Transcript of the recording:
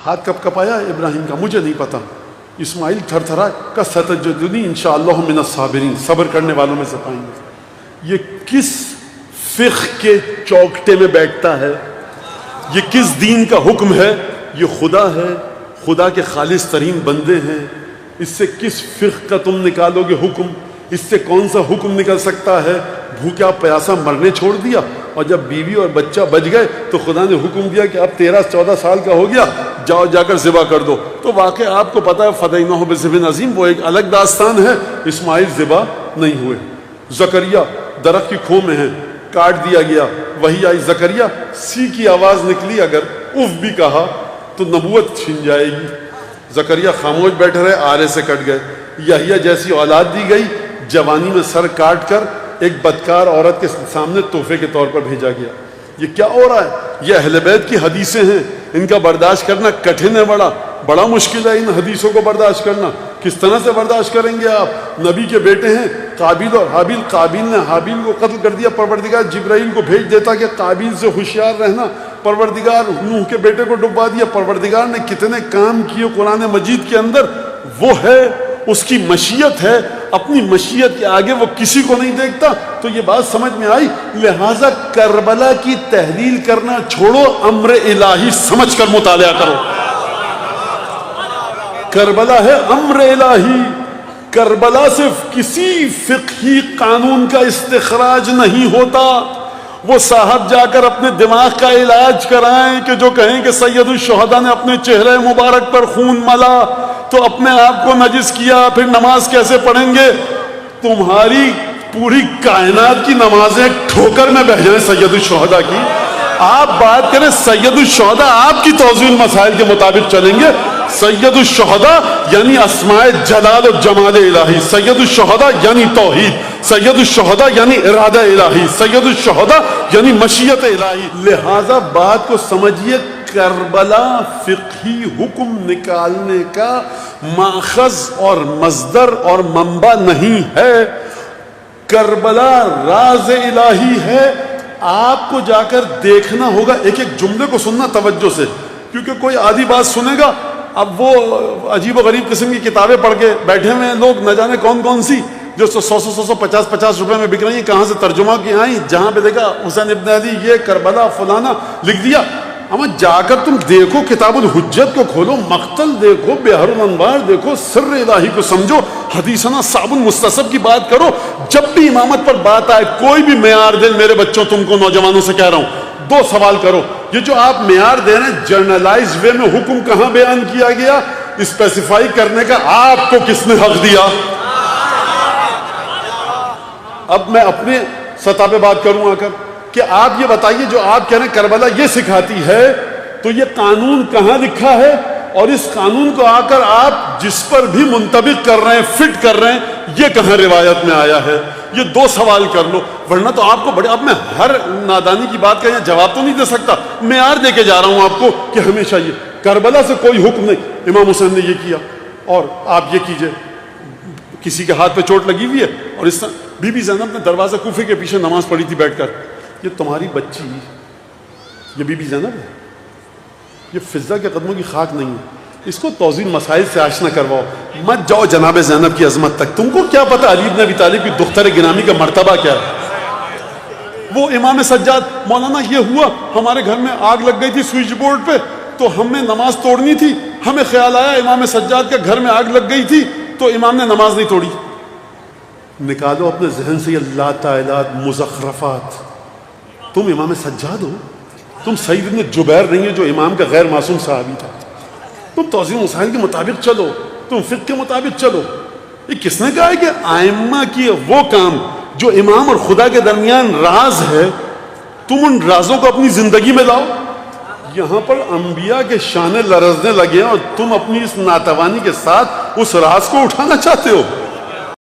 ہاتھ کب کپایا ابراہیم کا مجھے نہیں پتا. اسماعیل تھر تھرا کا ستجدنی انشاءاللہ من الصابرین، صبر کرنے والوں میں سے پائیں گے. یہ کس فقہ کے چوکٹے میں بیٹھتا ہے؟ یہ کس دین کا حکم ہے؟ یہ خدا ہے، خدا کے خالص ترین بندے ہیں. اس سے کس فقہ کا تم نکالو گے حکم؟ اس سے کون سا حکم نکل سکتا ہے؟ بھوکا پیاسا مرنے چھوڑ دیا، اور جب بیوی اور بچہ بچ گئے تو خدا نے حکم دیا کہ اب 13-14 سال کا ہو گیا، جاؤ جا کر ذبح کر دو. تو واقعہ آپ کو پتا ہے فدیناہ بذبح عظیم، وہ ایک الگ داستان ہے. اسماعیل ذبح نہیں ہوئے. زکریا درخت کی کھو میں ہیں، کاٹ دیا گیا. وہی آئی زکریا، سی کی آواز نکلی، اگر اف بھی کہا تو نبوت چھن جائے گی. زکریا خاموش بیٹھے رہے، آرے سے کٹ گئے. یحییٰ جیسی اولاد دی گئی، جوانی میں سر کاٹ کر ایک بدکار عورت کے سامنے تحفے کے طور پر بھیجا گیا. یہ کیا ہو رہا ہے؟ یہ اہل بیت کی حدیثیں ہیں، ان کا برداشت کرنا کٹھن ہے، بڑا مشکل ہے ان حدیثوں کو برداشت کرنا. کس طرح سے برداشت کریں گے آپ؟ نبی کے بیٹے ہیں قابیل اور حابیل، قابیل نے حابیل کو قتل کر دیا. پروردگار جبرائیل کو بھیج دیتا کہ قابیل سے ہوشیار رہنا. پروردگار نوح کے بیٹے کو ڈبا دیا. پروردگار نے کتنے کام کیے قرآن مجید کے اندر. وہ ہے، اس کی مشیت ہے، اپنی مشیت کے آگے وہ کسی کو نہیں دیکھتا. تو یہ بات سمجھ میں آئی. لہٰذا کربلا کی تحلیل کرنا چھوڑو، امر الہی سمجھ کر مطالعہ کرو. کربلا ہے امر الہی. کربلا سے کسی فقہی قانون کا استخراج نہیں ہوتا. وہ صاحب جا کر اپنے دماغ کا علاج کرائیں کہ جو کہیں کہ سید الشہداء نے اپنے چہرے مبارک پر خون ملا تو اپنے آپ کو نجس کیا، پھر نماز کیسے پڑھیں گے؟ تمہاری پوری کائنات کی نمازیں ٹھوکر میں بہہ جائیں سید الشہداء کی. آپ بات کریں سید الشہداء، آپ کی توضیح المسائل کے مطابق چلیں گے. سید الشہداء یعنی اسماء جلال و جمال الہی، سید الشہداء یعنی توحید، سید الشہداء یعنی ارادہ الہی، سید الشہداء یعنی مشیت الہی. لہذا بات کو سمجھیے، کربلا فقہی حکم نکالنے کا ماخذ اور مصدر اور منبع نہیں ہے. کربلا راز الہی ہے. آپ کو جا کر دیکھنا ہوگا، ایک ایک جملے کو سننا توجہ سے، کیونکہ کوئی آدھی بات سنے گا. اب وہ عجیب و غریب قسم کی کتابیں پڑھ کے بیٹھے ہوئے ہیں لوگ، نہ جانے کون کون سی، جو 100 50 روپے میں بک رہی ہیں، کہاں سے ترجمہ کی آئیں، جہاں پہ دیکھا حسین ابن علی یہ کربلا فلانا لکھ دیا. اما جا کر تم دیکھو، کتاب الحجت کو کھولو، مقتل دیکھو، بحر الانوار دیکھو، سر الہی کو سمجھو، حدیثنا صعب المستصب کی بات کرو. جب بھی امامت پر بات آئے، کوئی بھی معیار دے، میرے بچوں تم کو نوجوانوں سے کہہ رہا ہوں، 2 سوال کرو. یہ جو آپ معیار دے رہے ہیں جرنلائز وے میں، حکم کہاں بیان کیا گیا؟ اسپیسیفائی کرنے کا آپ کو کس نے حق دیا؟ اب میں اپنے سطح پہ بات کروں آ کر کہ آپ یہ بتائیے، جو آپ کہہ رہے ہیں کربلا یہ سکھاتی ہے، تو یہ قانون کہاں لکھا ہے؟ اور اس قانون کو آ کر آپ جس پر بھی منطبق کر رہے ہیں، فٹ کر رہے ہیں، یہ کہاں روایت میں آیا ہے؟ یہ 2 سوال کر لو، ورنہ تو آپ کو بڑے، اب میں ہر نادانی کی بات کا جواب تو نہیں دے سکتا، معیار دے کے جا رہا ہوں آپ کو کہ ہمیشہ یہ کربلا سے کوئی حکم نہیں، امام حسین نے یہ کیا اور آپ یہ کیجئے. کسی کے ہاتھ پہ چوٹ لگی ہوئی ہے، اور اس طرح بی بی زینب نے دروازہ کوفے کے پیچھے نماز پڑھی تھی بیٹھ کر. یہ تمہاری بچی، یہ بی بی زینب ہے، یہ فضہ کے قدموں کی خاک نہیں ہے. اس کو توضیح مسائل سے آشنا کرواؤ، مت جاؤ جناب زینب کی عظمت تک. تم کو کیا پتا علی بن ابی طالب کی دختر گرامی کا مرتبہ کیا ہے؟ وہ امام سجاد، مولانا یہ ہوا ہمارے گھر میں آگ لگ گئی تھی سوئچ بورڈ پہ، تو ہمیں نماز توڑنی تھی، ہمیں خیال آیا امام سجاد کے گھر میں آگ لگ گئی تھی تو امام نے نماز نہیں توڑی. نکالو اپنے ذہن سے یہ لاتعداد مزخرفات. تم امام سجاد ہو، تم سعید بن جبیر نہیں ہو جو امام کا غیر معصوم صحابی تھا. تم توضیح مسائل کے مطابق چلو، تم فقہ کے مطابق چلو. یہ کس نے کہا ہے کہ ائمہ کی وہ کام جو امام اور خدا کے درمیان راز ہے، تم ان رازوں کو اپنی زندگی میں لاؤ؟ یہاں پر انبیاء کے شانے لرزنے لگے ہیں اور تم اپنی اس ناتوانی کے ساتھ اس راز کو اٹھانا چاہتے ہو.